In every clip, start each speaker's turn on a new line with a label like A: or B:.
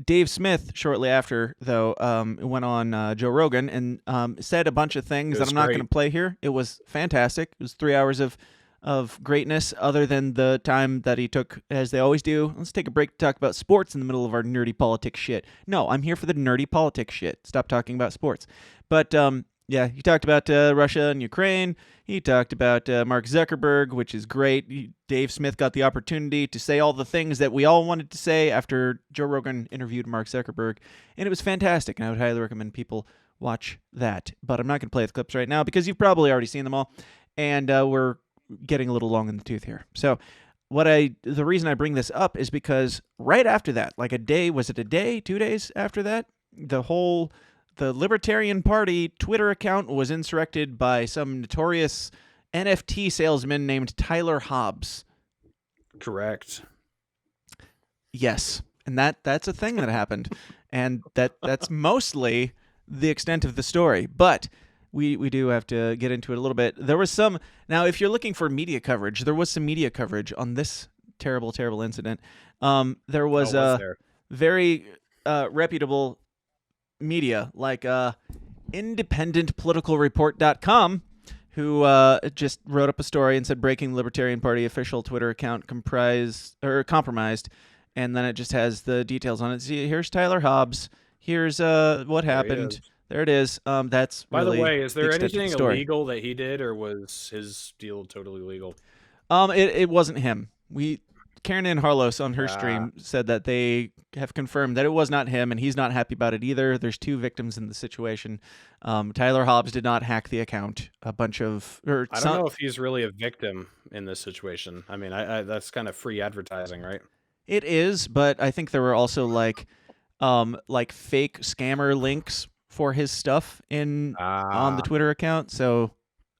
A: Dave Smith, shortly after, though, went on Joe Rogan and said a bunch of things that I'm not going to play here. It was fantastic. It was 3 hours of greatness, other than the time that he took, as they always do. Let's take a break to talk about sports in the middle of our nerdy politics shit. No, I'm here for the nerdy politics shit. Stop talking about sports. But yeah, he talked about Russia and Ukraine. He talked about Mark Zuckerberg, which is great. Dave Smith got the opportunity to say all the things that we all wanted to say after Joe Rogan interviewed Mark Zuckerberg, and it was fantastic, and I would highly recommend people watch that. But I'm not going to play the clips right now because you've probably already seen them all, and we're getting a little long in the tooth here. So the reason I bring this up is because right after that, like 2 days after that, the Libertarian Party Twitter account was insurrected by some notorious NFT salesman named Tyler Hobbs.
B: Correct.
A: Yes. And that's a thing that happened. And that's mostly the extent of the story. But we do have to get into it a little bit. There was some... Now, if you're looking for media coverage, there was some media coverage on this terrible, terrible incident. There was very reputable media, like independentpoliticalreport.com, who just wrote up a story and said breaking Libertarian Party official Twitter account compromised, and then it just has the details on it. See, here's Tyler Hobbs. Here's what happened. There it is. That's
B: by
A: really
B: the way, is there anything
A: the
B: illegal that he did, or was his deal totally legal?
A: It wasn't him. Karen Ann Harlos on her stream said that they have confirmed that it was not him, and he's not happy about it either. There's 2 victims in the situation. Tyler Hobbs did not hack the account. I don't
B: know if he's really a victim in this situation. I mean, that's kind of free advertising, right?
A: It is, but I think there were also like fake scammer links for his stuff on the Twitter account. So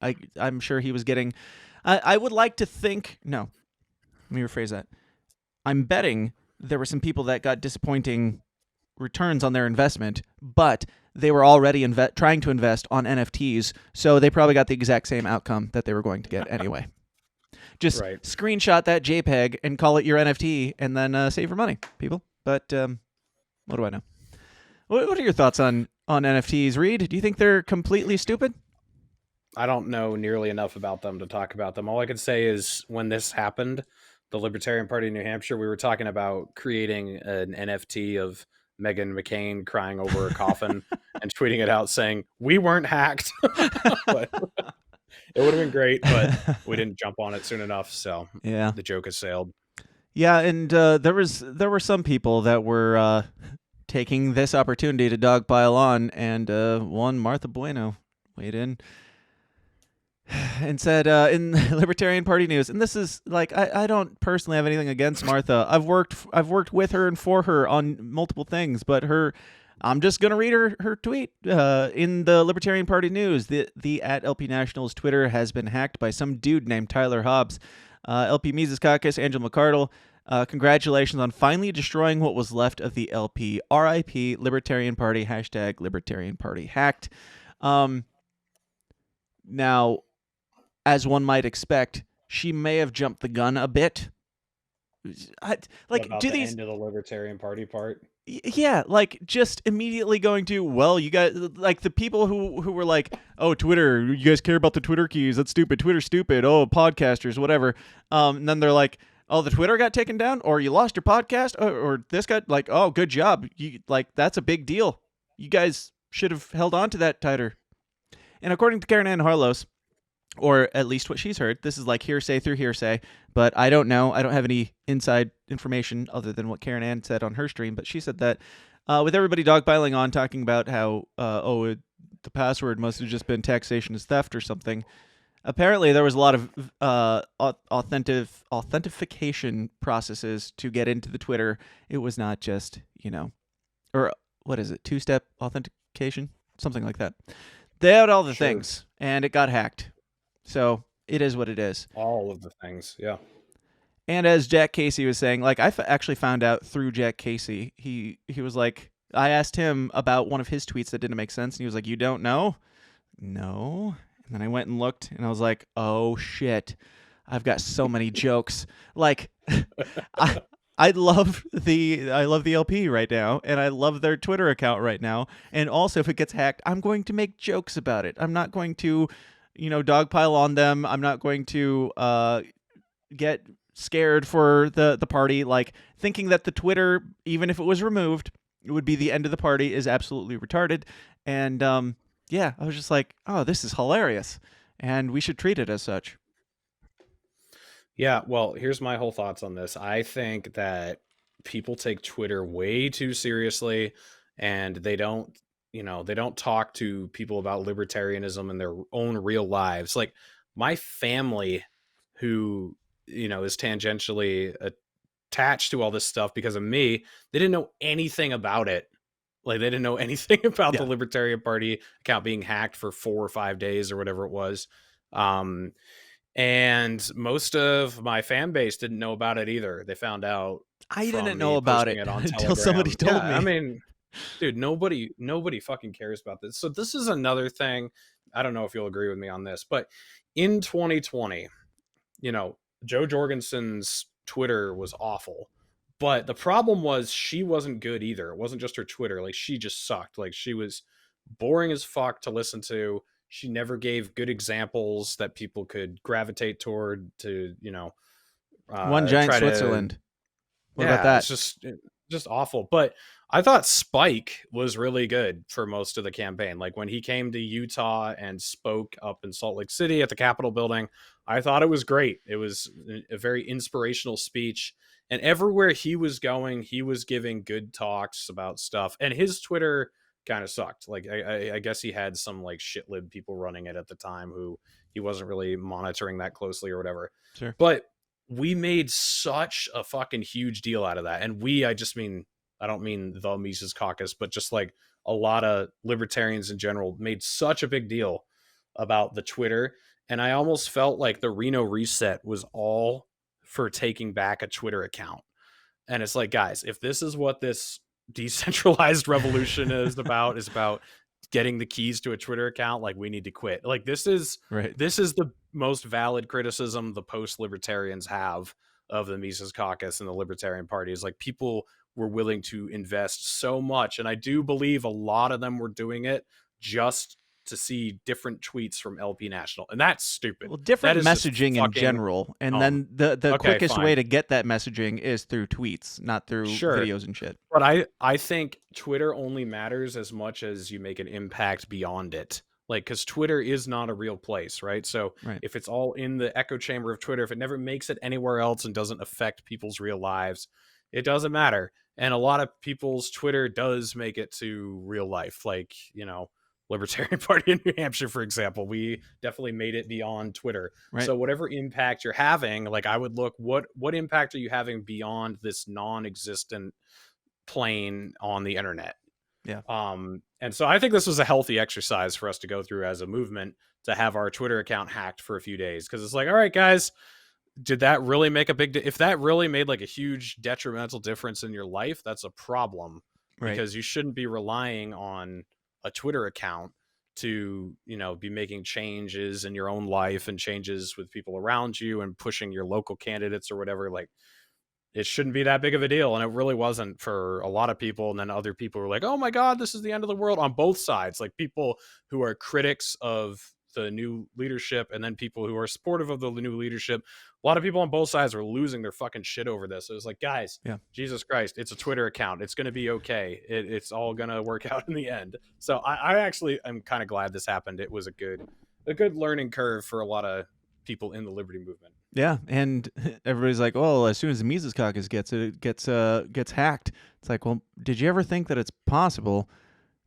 A: I'm sure he was getting. I would like to think no. Let me rephrase that. I'm betting there were some people that got disappointing returns on their investment, but they were already trying to invest on NFTs, so they probably got the exact same outcome that they were going to get anyway. Just screenshot that JPEG and call it your NFT, and then save your money, people. But what do I know? What are your thoughts on NFTs, Reed? Do you think they're completely stupid?
B: I don't know nearly enough about them to talk about them. All I can say is when this happened, the Libertarian Party in New Hampshire, we were talking about creating an NFT of Meghan McCain crying over a coffin and tweeting it out saying, "We weren't hacked." But it would have been great, but we didn't jump on it soon enough. So
A: yeah,
B: the joke has sailed.
A: Yeah, and there were some people that were taking this opportunity to dogpile on, and one Martha Bueno weighed in and said in Libertarian Party News, and this is like I don't personally have anything against Martha. I've worked with her and for her on multiple things, but I'm just gonna read her tweet in the Libertarian Party News. The at LP Nationals Twitter has been hacked by some dude named Tyler Hobbs. LP Mises Caucus, Angela McCardle. Congratulations on finally destroying what was left of the LP. RIP Libertarian Party. # Libertarian Party hacked. Now, as one might expect, she may have jumped the gun a bit.
B: End of the Libertarian Party part?
A: Yeah, like just immediately going to, well, you guys, like the people who were like, oh, Twitter, you guys care about the Twitter keys? That's stupid. Twitter's stupid. Oh, podcasters, whatever. And then they're like, oh, the Twitter got taken down, or you lost your podcast, or this got like, oh, good job. That's a big deal. You guys should have held on to that tighter. And according to Karen Ann Harlos, or at least what she's heard, this is like hearsay through hearsay, but I don't know. I don't have any inside information other than what Karen Ann said on her stream, but she said that with everybody dogpiling on, talking about how, the password must have just been taxation as theft or something, apparently there was a lot of authentication processes to get into the Twitter. It was not just, or what is it, 2-step authentication? Something like that. They had all the things, and it got hacked. So it is what it is.
B: All of the things, yeah.
A: And as Jack Casey was saying, like I actually found out through Jack Casey, he was like, I asked him about one of his tweets that didn't make sense, and he was like, you don't know? No. And then I went and looked, and I was like, oh shit, I've got so many jokes. Like, I love the LP right now, and I love their Twitter account right now. And also, if it gets hacked, I'm going to make jokes about it. I'm not going to, dogpile on them. I'm not going to get scared for the party. Like, thinking that the Twitter, even if it was removed, it would be the end of the party is absolutely retarded. And yeah, I was just like, oh, this is hilarious, and we should treat it as such.
B: Yeah, well, here's my whole thoughts on this. I think that people take Twitter way too seriously, and they don't talk to people about libertarianism in their own real lives. Like my family, who, is tangentially attached to all this stuff because of me, they didn't know anything about it. Like they didn't know anything about the
A: Yeah.
B: Libertarian Party account being hacked for 4 or 5 days or whatever it was. Um, and most of my fan base didn't know about it either. They found out
A: I didn't
B: from
A: know
B: me
A: about
B: posting
A: it
B: it on
A: until somebody
B: Telegram.
A: told
B: Yeah, I
A: me.
B: mean, dude, nobody fucking cares about this. So this is another thing. I don't know if you'll agree with me on this, but in 2020, Joe Jorgensen's Twitter was awful. But the problem was she wasn't good either. It wasn't just her Twitter. Like she just sucked. Like she was boring as fuck to listen to. She never gave good examples that people could gravitate toward to,
A: One giant
B: try to.
A: Switzerland. What about
B: Yeah,
A: that?
B: it's just awful. But I thought Spike was really good for most of the campaign. Like when he came to Utah and spoke up in Salt Lake City at the Capitol building, I thought it was great. It was a very inspirational speech. And everywhere he was going, he was giving good talks about stuff. And his Twitter kind of sucked. Like I guess he had some like shitlib people running it at the time who he wasn't really monitoring that closely or whatever.
A: Sure.
B: But we made such a fucking huge deal out of that. And I don't mean the Mises Caucus, but just like a lot of libertarians in general made such a big deal about the Twitter. And I almost felt like the Reno reset was all for taking back a Twitter account. And it's like, guys, if this is what this decentralized revolution is about getting the keys to a Twitter account, like we need to quit. Like this is the most valid criticism the post-libertarians have of the Mises Caucus and the Libertarian Party is like people were willing to invest so much. And I do believe a lot of them were doing it just to see different tweets from LP National. And that's stupid.
A: Well, different messaging in general. And then the quickest way to get that messaging is through tweets, not through videos and shit.
B: But I think Twitter only matters as much as you make an impact beyond it. Like, because Twitter is not a real place, right? So if it's all in the echo chamber of Twitter, if it never makes it anywhere else and doesn't affect people's real lives, it doesn't matter. And a lot of people's Twitter does make it to real life. Like, Libertarian Party in New Hampshire, for example, we definitely made it beyond Twitter. Right. So whatever impact you're having, like I would look, what impact are you having beyond this non-existent plane on the internet?
A: Yeah.
B: And so I think this was a healthy exercise for us to go through as a movement to have our Twitter account hacked for a few days. Cause it's like, all right, guys, did that really make a if that really made like a huge detrimental difference in your life, that's a problem because you shouldn't be relying on a Twitter account to, be making changes in your own life and changes with people around you and pushing your local candidates or whatever. Like it shouldn't be that big of a deal. And it really wasn't for a lot of people. And then other people were like, oh my God, this is the end of the world on both sides. Like people who are critics of the new leadership and then people who are supportive of the new leadership. A lot of people on both sides were losing their fucking shit over this. It was like, guys, Jesus Christ, it's a Twitter account. It's going to be okay. It's all going to work out in the end. So I actually am kind of glad this happened. It was a good learning curve for a lot of people in the liberty movement.
A: Yeah, and everybody's like, "Well, as soon as the Mises Caucus gets hacked, it's like, well, did you ever think that it's possible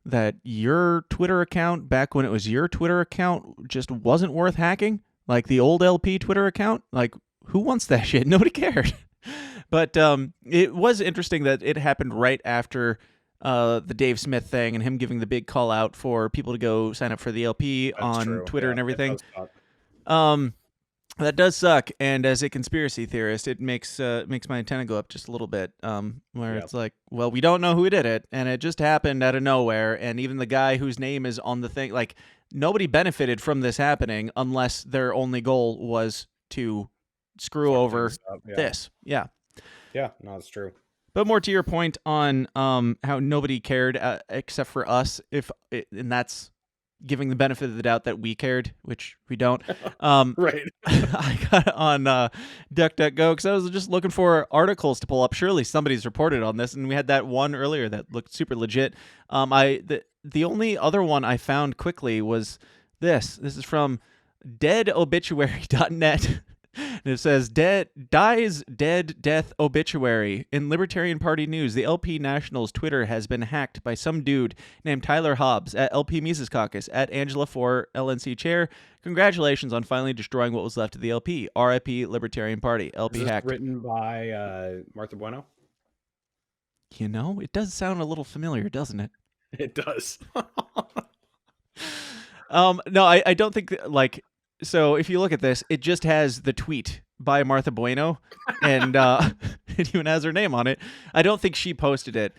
A: that your Twitter account back when it was your Twitter account just wasn't worth hacking? Like the old LP Twitter account? Like who wants that shit? Nobody cared." But it was interesting that it happened right after the Dave Smith thing and him giving the big call out for people to go sign up for the LP on Twitter and everything. That does suck, and as a conspiracy theorist, it makes my antenna go up just a little bit. Where it's like, well, we don't know who did it, and it just happened out of nowhere. And even the guy whose name is on the thing, like nobody benefited from this happening unless their only goal was to screw over this. Yeah.
B: Yeah, no, it's true.
A: But more to your point on how nobody cared except for us, and that's giving the benefit of the doubt that we cared, which we don't.
B: Right.
A: I got on DuckDuckGo because I was just looking for articles to pull up. Surely somebody's reported on this, and we had that one earlier that looked super legit. The only other one I found quickly was this. This is from deadobituary.net. And it says, dies dead death obituary. In Libertarian Party news, the LP National's Twitter has been hacked by some dude named Tyler Hobbs at LP Mises Caucus at Angela for LNC chair. Congratulations on finally destroying what was left of the LP. RIP Libertarian Party. LP
B: Is this
A: hacked.
B: written by Martha Bueno?
A: You know, it does sound a little familiar, doesn't it?
B: It does.
A: No, I don't think like. So if you look at this, it just has the tweet by Martha Bueno, and it even has her name on it. I don't think she posted it.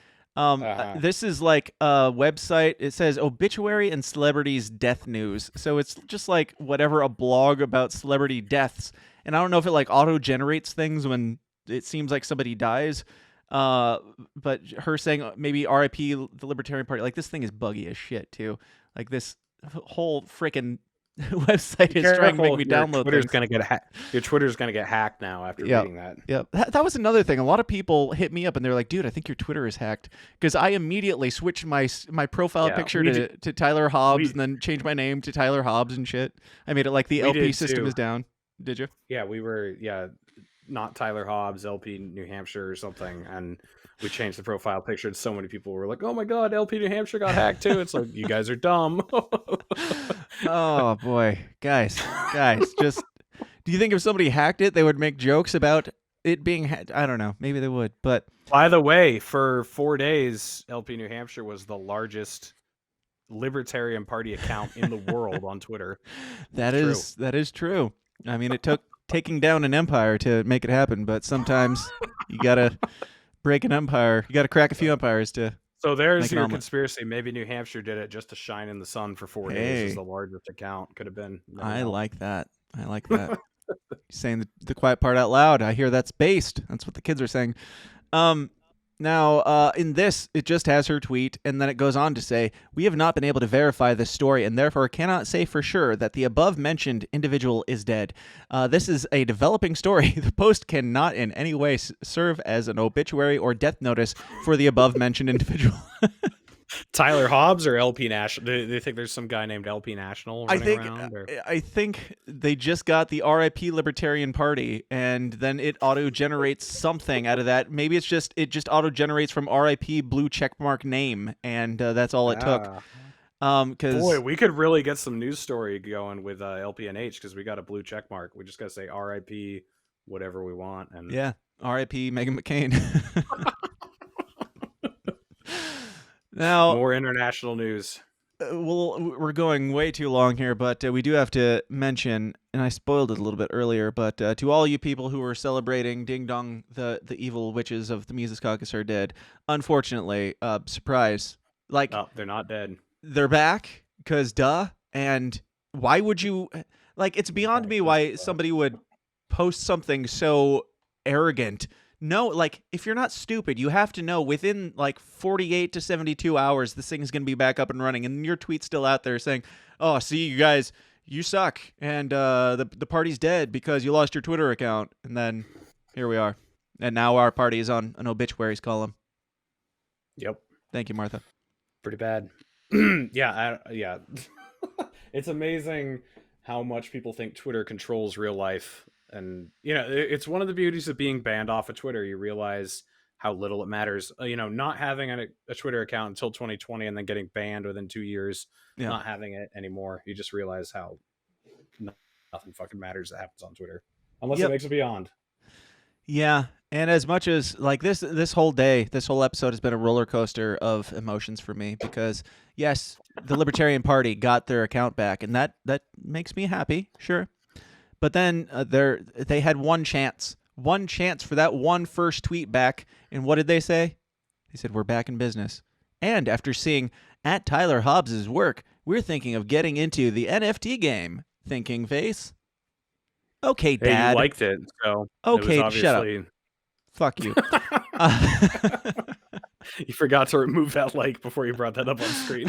A: This is like a website. It says obituary and celebrities death news. So it's just like whatever, a blog about celebrity deaths. And I don't know if it like auto generates things when it seems like somebody dies. But her saying maybe RIP the Libertarian Party, like this thing is buggy as shit too. Like this whole freaking website is trying to make me download
B: Twitter's
A: things.
B: Gonna get your Twitter's gonna get hacked now after reading that.
A: Yeah, that was another thing. A lot of people hit me up and they're like, "Dude, I think your Twitter is hacked," because I immediately switched my profile picture to Tyler Hobbs and then changed my name to Tyler Hobbs and shit. I made it like the LP system is down. Did you?
B: Yeah, we were not Tyler Hobbs, LP New Hampshire or something, and we changed the profile picture, and so many people were like, "Oh my god, LP New Hampshire got hacked too." It's like, you guys are dumb.
A: Oh boy, guys, just do you think if somebody hacked it, they would make jokes about it being hacked? I don't know, maybe they would. But
B: by the way, for 4 days, LP New Hampshire was the largest Libertarian Party account in the world on Twitter.
A: That is true. I mean, it took taking down an empire to make it happen, but sometimes you gotta break an empire. You gotta crack a few empires to.
B: So there's your conspiracy. Maybe New Hampshire did it just to shine in the sun for 4 days as the largest account. Could have been.
A: I like that. Saying the quiet part out loud. I hear that's based. That's what the kids are saying. Now, in this, it just has her tweet, and then it goes on to say, "We have not been able to verify this story, and therefore cannot say for sure that the above-mentioned individual is dead. This is a developing story. The post cannot in any way serve as an obituary or death notice for the above-mentioned individual."
B: Tyler Hobbs or LP National? Do they think there's some guy named LP National running around?
A: I think they just got the RIP Libertarian Party, and then it auto-generates something out of that. Maybe it just auto-generates from RIP blue checkmark name, and that's all it took.
B: Boy, we could really get some news story going with LPNH because we got a blue checkmark. We just got to say RIP whatever we want. And
A: yeah, RIP Meghan McCain. Now,
B: more international news.
A: Well, we're going way too long here, but we do have to mention, and I spoiled it a little bit earlier, but to all you people who were celebrating Ding Dong, the evil witches of the Mises Caucus are dead. Unfortunately, surprise. Like,
B: they're not dead.
A: They're back, because duh. And why would you, like, it's beyond me why somebody would post something so arrogant. No, like, if you're not stupid, you have to know within, like, 48 to 72 hours, this thing's going to be back up and running. And your tweet's still out there saying, "Oh, see, you guys, you suck. And the party's dead because you lost your Twitter account." And then here we are. And now our party is on an obituaries column.
B: Yep.
A: Thank you, Martha.
B: Pretty bad. Yeah. It's amazing how much people think Twitter controls real life. And, it's one of the beauties of being banned off of Twitter. You realize how little it matters. Not having a Twitter account until 2020 and then getting banned within 2 years, not having it anymore. You just realize how nothing fucking matters that happens on Twitter. Unless it makes it beyond.
A: Yeah. And as much as, like, this whole day, this whole episode has been a roller coaster of emotions for me because, yes, the Libertarian Party got their account back, and that makes me happy, sure. But then they had one chance for that one first tweet back. And what did they say? They said, "We're back in business. And after seeing at Tyler Hobbs' work, we're thinking of getting into the NFT game." Thinking face. Okay, Dad.
B: Hey, you liked it. So
A: okay,
B: it was
A: shut up. Fuck you.
B: You forgot to remove that like before you brought that up on screen.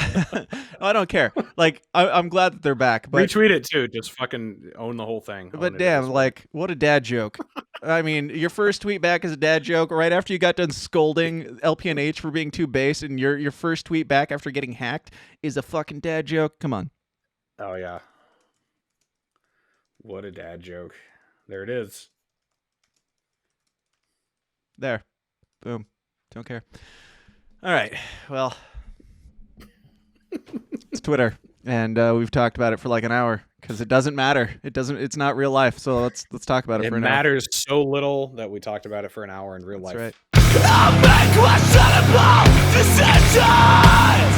A: I don't care. Like, I'm glad that they're back. But
B: retweet it too. Just fucking own the whole thing.
A: But damn, like, what a dad joke. I mean, your first tweet back is a dad joke right after you got done scolding LPNH for being too base, and your first tweet back after getting hacked is a fucking dad joke. Come on.
B: Oh yeah. What a dad joke. There it is.
A: There. Boom. Don't care. All right. Well, it's Twitter, and we've talked about it for like an hour because it doesn't matter. It's not real life. So let's talk about it for an hour.
B: It matters so little that we talked about it for an hour in real life.
A: That's right.